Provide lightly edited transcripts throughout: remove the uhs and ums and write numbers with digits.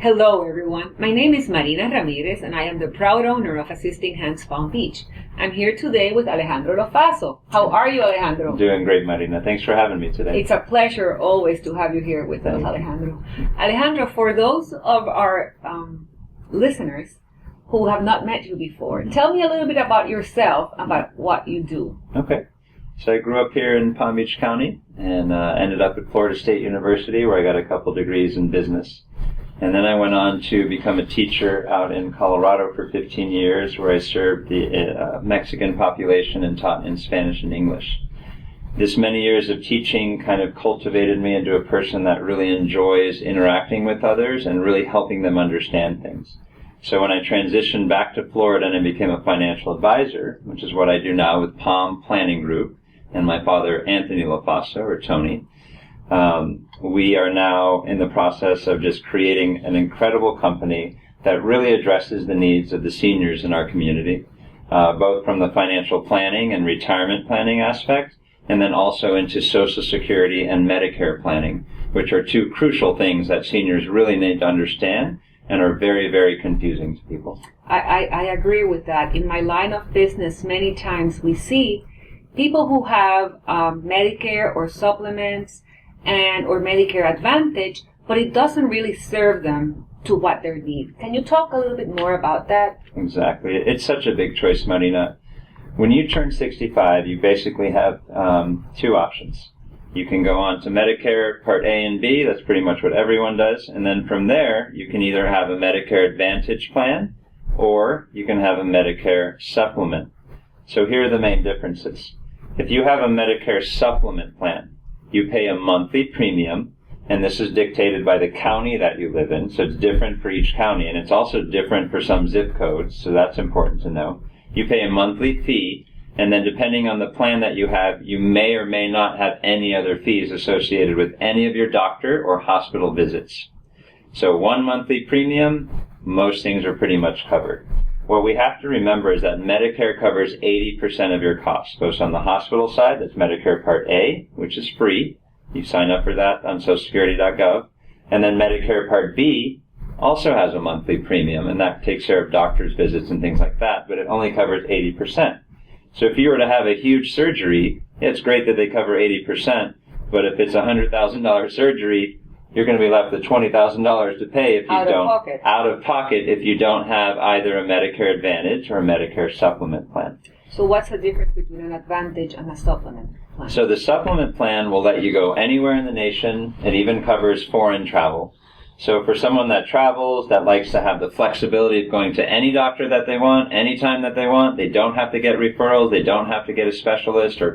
Hello everyone, my name is Marina Ramirez and I am the proud owner of Assisting Hands Palm Beach. I'm here today with Alejandro Lofaso. How are you, Alejandro? Doing great, Marina. Thanks for having me today. It's a pleasure always to have you here with us, Alejandro. Alejandro, for those of our listeners who have not met you before, tell me a little bit about yourself, about what you do. Okay. So I grew up here in Palm Beach County and ended up at Florida State University where I got a couple degrees in business. And then I went on to become a teacher out in Colorado for 15 years where I served the Mexican population and taught in Spanish and English. This many years of teaching kind of cultivated me into a person that really enjoys interacting with others and really helping them understand things. So when I transitioned back to Florida and I became a financial advisor, which is what I do now with Palm Planning Group and my father Anthony Lofaso, or Tony, we are now in the process of just creating an incredible company that really addresses the needs of the seniors in our community, both from the financial planning and retirement planning aspect, and then also into Social Security and Medicare planning, which are two crucial things that seniors really need to understand and are very, very confusing to people. I agree with that. In my line of business, many times we see people who have Medicare or supplements or Medicare Advantage, but it doesn't really serve them to what they need. Can you talk a little bit more about that? Exactly. It's such a big choice, Marina. When you turn 65, you basically have two options. You can go on to Medicare Part A and B. That's pretty much what everyone does. And then from there, you can either have a Medicare Advantage plan or you can have a Medicare supplement. So here are the main differences. If you have a Medicare supplement plan, you pay a monthly premium, and this is dictated by the county that you live in, so it's different for each county, and it's also different for some zip codes, so that's important to know. You pay a monthly fee, and then depending on the plan that you have, you may or may not have any other fees associated with any of your doctor or hospital visits. So one monthly premium, most things are pretty much covered. What we have to remember is that Medicare covers 80% of your costs. Both on the hospital side, that's Medicare Part A, which is free. You sign up for that on socialsecurity.gov. And then Medicare Part B also has a monthly premium, and that takes care of doctor's visits and things like that, but it only covers 80%. So if you were to have a huge surgery, it's great that they cover 80%, but if it's a $100,000 surgery, you're going to be left with $20,000 to pay if you out of pocket if you don't have either a Medicare Advantage or a Medicare supplement plan. So what's the difference between an Advantage and a supplement plan? So the supplement plan will let you go anywhere in the nation. It even covers foreign travel. So for someone that travels, that likes to have the flexibility of going to any doctor that they want, anytime that they want, they don't have to get referrals, they don't have to get a specialist or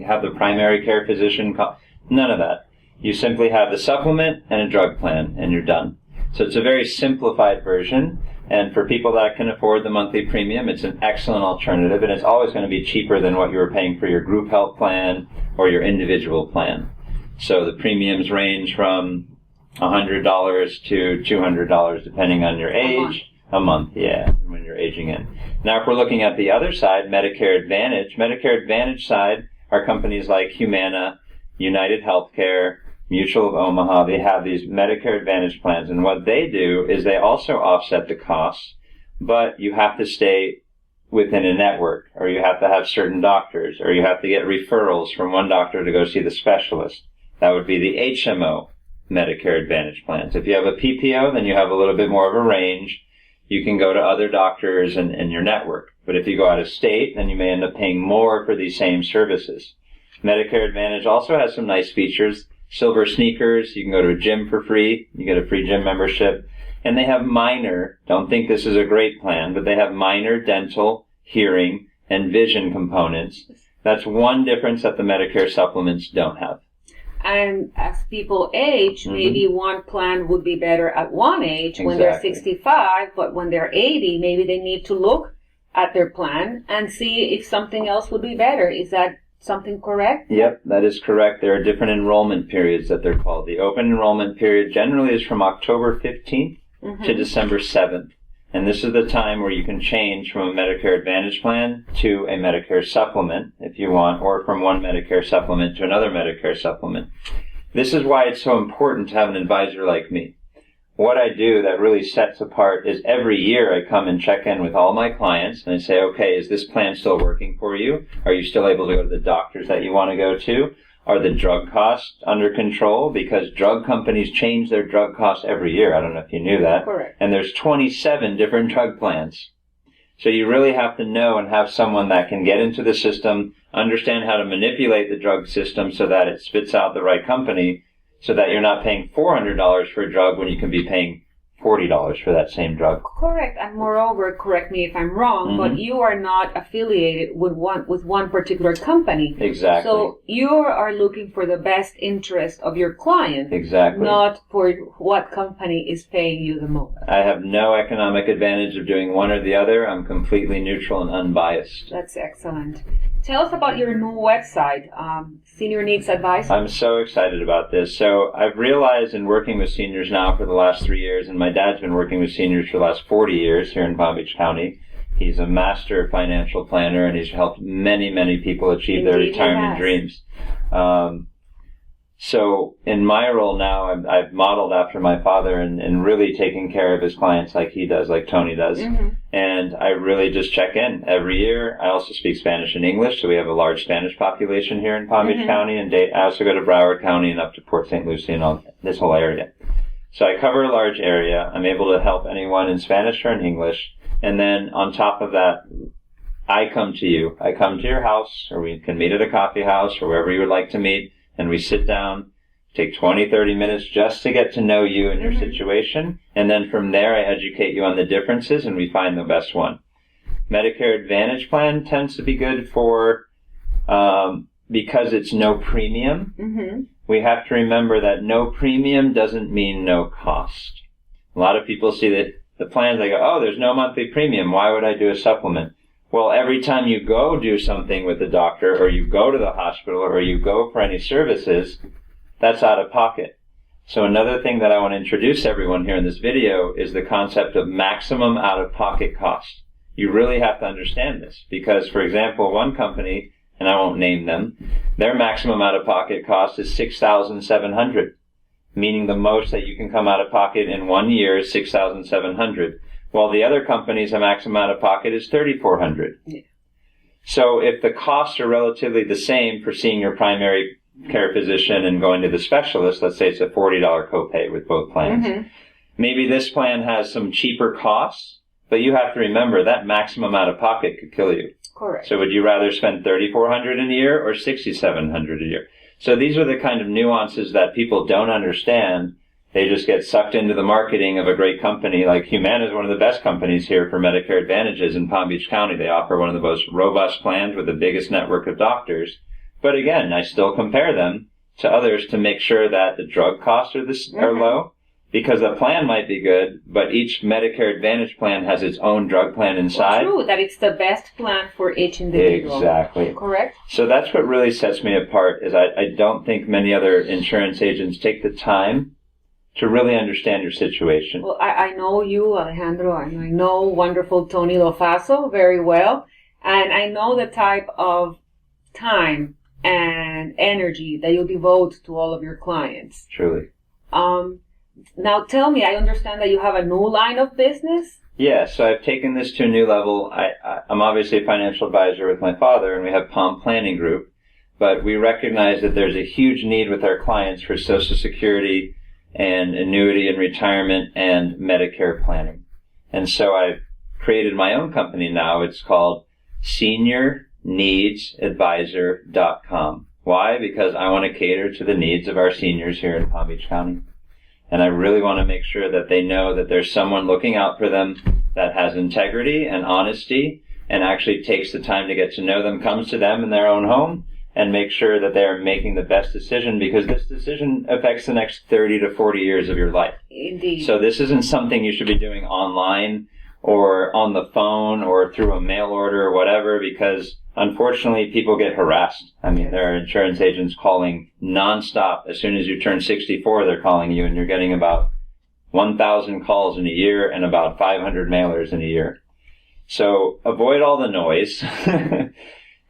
have the primary care physician call. None of that. You simply have the supplement and a drug plan, and you're done. So it's a very simplified version, and for people that can afford the monthly premium, it's an excellent alternative, and it's always going to be cheaper than what you were paying for your group health plan or your individual plan. So the premiums range from $100 to $200, depending on your age. A month, yeah, when you're aging in. Now, if we're looking at the other side, Medicare Advantage side are companies like Humana, United Healthcare, Mutual of Omaha. They have these Medicare Advantage plans, and what they do is they also offset the costs, but you have to stay within a network, or you have to have certain doctors, or you have to get referrals from one doctor to go see the specialist. That would be the HMO Medicare Advantage plans. If you have a PPO, then you have a little bit more of a range. You can go to other doctors in your network. But if you go out of state, then you may end up paying more for these same services. Medicare Advantage also has some nice features. Silver sneakers, you can go to a gym for free, you get a free gym membership, and they have don't think this is a great plan, but they have minor dental, hearing, and vision components. That's one difference that the Medicare supplements don't have. And as people age, maybe one plan would be better at one age when they're 65, but when they're 80, maybe they need to look at their plan and see if something else would be better. Is that something correct? Yep, that is correct. There are different enrollment periods that they're called. The open enrollment period generally is from October 15th to December 7th. And this is the time where you can change from a Medicare Advantage plan to a Medicare supplement, if you want, or from one Medicare supplement to another Medicare supplement. This is why it's so important to have an advisor like me. what I do that really sets apart is every year I come and check in with all my clients and I say, okay, is this plan still working for you? Are you still able to go to the doctors that you want to go to? Are the drug costs under control? Because drug companies change their drug costs every year. I don't know if you knew that. Correct. And there's 27 different drug plans. So you really have to know and have someone that can get into the system, understand how to manipulate the drug system so that it spits out the right company, so that you're not paying $400 for a drug when you can be paying $40 for that same drug. Correct. And moreover, correct me if I'm wrong, but you are not affiliated with one particular company. Exactly. So you are looking for the best interest of your client. Exactly. Not for what company is paying you the most. I have no economic advantage of doing one or the other. I'm completely neutral and unbiased. That's excellent. Tell us about your new website, Senior Needs Advisor. I'm so excited about this. So I've realized in working with seniors now for the last 3 years, and my dad's been working with seniors for the last 40 years here in Palm Beach County. He's a master financial planner, and he's helped many, many people achieve their retirement dreams. So in my role now, I've modeled after my father and really taking care of his clients like he does, like Tony does. And I really just check in every year. I also speak Spanish and English, so we have a large Spanish population here in Palm Beach County. And I also go to Broward County and up to Port St. Lucie and all this whole area. So I cover a large area. I'm able to help anyone in Spanish or in English. And then on top of that, I come to you. I come to your house, or we can meet at a coffee house or wherever you would like to meet. And we sit down, take 20, 30 minutes just to get to know you and your situation. And then from there, I educate you on the differences and we find the best one. Medicare Advantage plan tends to be good for, because it's no premium. We have to remember that no premium doesn't mean no cost. A lot of people see the plans, they go, oh, there's no monthly premium. Why would I do a supplement? Well, every time you go do something with the doctor, or you go to the hospital, or you go for any services, that's out of pocket. So another thing that I want to introduce everyone here in this video is the concept of maximum out-of-pocket cost. You really have to understand this because, for example, one company, and I won't name them, their maximum out-of-pocket cost is $6,700, meaning the most that you can come out of pocket in 1 year is $6,700. While the other company's maximum out-of-pocket is $3,400. Yeah. So if the costs are relatively the same for seeing your primary care physician and going to the specialist, let's say it's a $40 copay with both plans, maybe this plan has some cheaper costs, but you have to remember that maximum out-of-pocket could kill you. Correct. So would you rather spend $3,400 in a year or $6,700 a year? So these are the kind of nuances that people don't understand. They just get sucked into the marketing of a great company. Like Humana is one of the best companies here for Medicare Advantages in Palm Beach County. They offer one of the most robust plans with the biggest network of doctors. But again, I still compare them to others to make sure that the drug costs are low, because the plan might be good, but each Medicare Advantage plan has its own drug plan inside. Well, true, that it's the best plan for each individual. Exactly. Correct? So that's what really sets me apart, is I don't think many other insurance agents take the time to really understand your situation. Well, I know you, Alejandro, and I know wonderful Tony Lofaso very well, and I know the type of time and energy that you devote to all of your clients. Truly. Now tell me, I understand that you have a new line of business? Yeah, so I've taken this to a new level. I'm obviously a financial advisor with my father, and we have Palm Planning Group, but we recognize that there's a huge need with our clients for Social Security and annuity and retirement and Medicare planning. And so I've created my own company now. It's called SeniorNeedsAdvisor.com. Why? Because I want to cater to the needs of our seniors here in Palm Beach County. And I really want to make sure that they know that there's someone looking out for them that has integrity and honesty and actually takes the time to get to know them, comes to them in their own home, and make sure that they're making the best decision, because this decision affects the next 30 to 40 years of your life. Indeed. So this isn't something you should be doing online or on the phone or through a mail order or whatever, because unfortunately people get harassed. I mean, there are insurance agents calling nonstop. As soon as you turn 64, they're calling you, and you're getting about 1,000 calls in a year and about 500 mailers in a year. So avoid all the noise.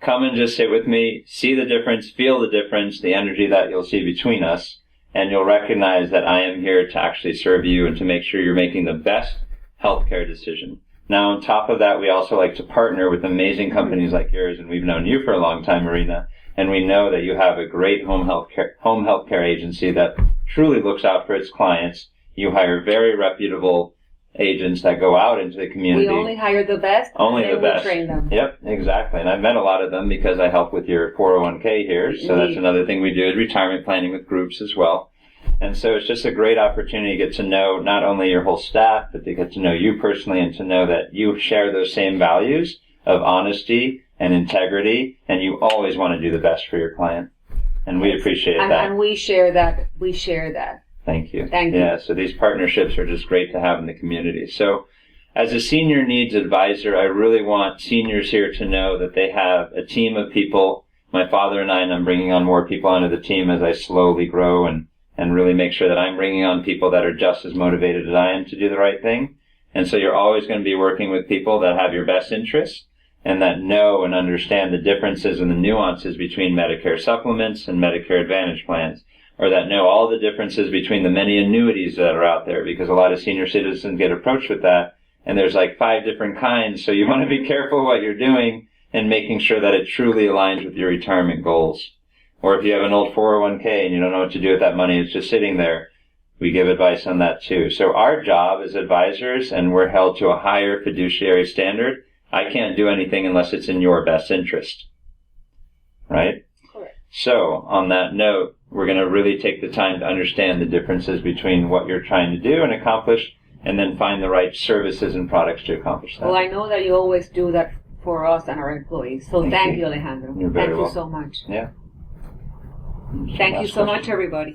Come and just sit with me, see the difference, feel the difference, the energy that you'll see between us, and you'll recognize that I am here to actually serve you and to make sure you're making the best healthcare decision. Now, on top of that, we also like to partner with amazing companies like yours, and we've known you for a long time, Marina, and we know that you have a great home healthcare agency that truly looks out for its clients. You hire very reputable agents that go out into the community. We only hire the best. Only the best. We train them. Yep, exactly. And I've met a lot of them because I help with your 401k here. So that's another thing we do is retirement planning with groups as well. And so it's just a great opportunity to get to know not only your whole staff, but to get to know you personally and to know that you share those same values of honesty and integrity, and you always want to do the best for your client. And we appreciate that. And we share that. We share that. Thank you. Thank you. Yeah, so these partnerships are just great to have in the community. So as a senior needs advisor, I really want seniors here to know that they have a team of people, my father and I'm bringing on more people onto the team as I slowly grow and really make sure that I'm bringing on people that are just as motivated as I am to do the right thing. And so you're always going to be working with people that have your best interests and that know and understand the differences and the nuances between Medicare supplements and Medicare Advantage plans, or that know all the differences between the many annuities that are out there, because a lot of senior citizens get approached with that, and there's like 5 different kinds, so you want to be careful what you're doing and making sure that it truly aligns with your retirement goals. Or if you have an old 401k and you don't know what to do with that money, it's just sitting there, we give advice on that too. So our job as advisors, and we're held to a higher fiduciary standard, I can't do anything unless it's in your best interest. Right? Correct. So on that note, we're going to really take the time to understand the differences between what you're trying to do and accomplish, and then find the right services and products to accomplish that. Well, I know that you always do that for us and our employees. So thank you, Alejandro. You're very Thank welcome. you so much. Yeah. Thank you so much, everybody.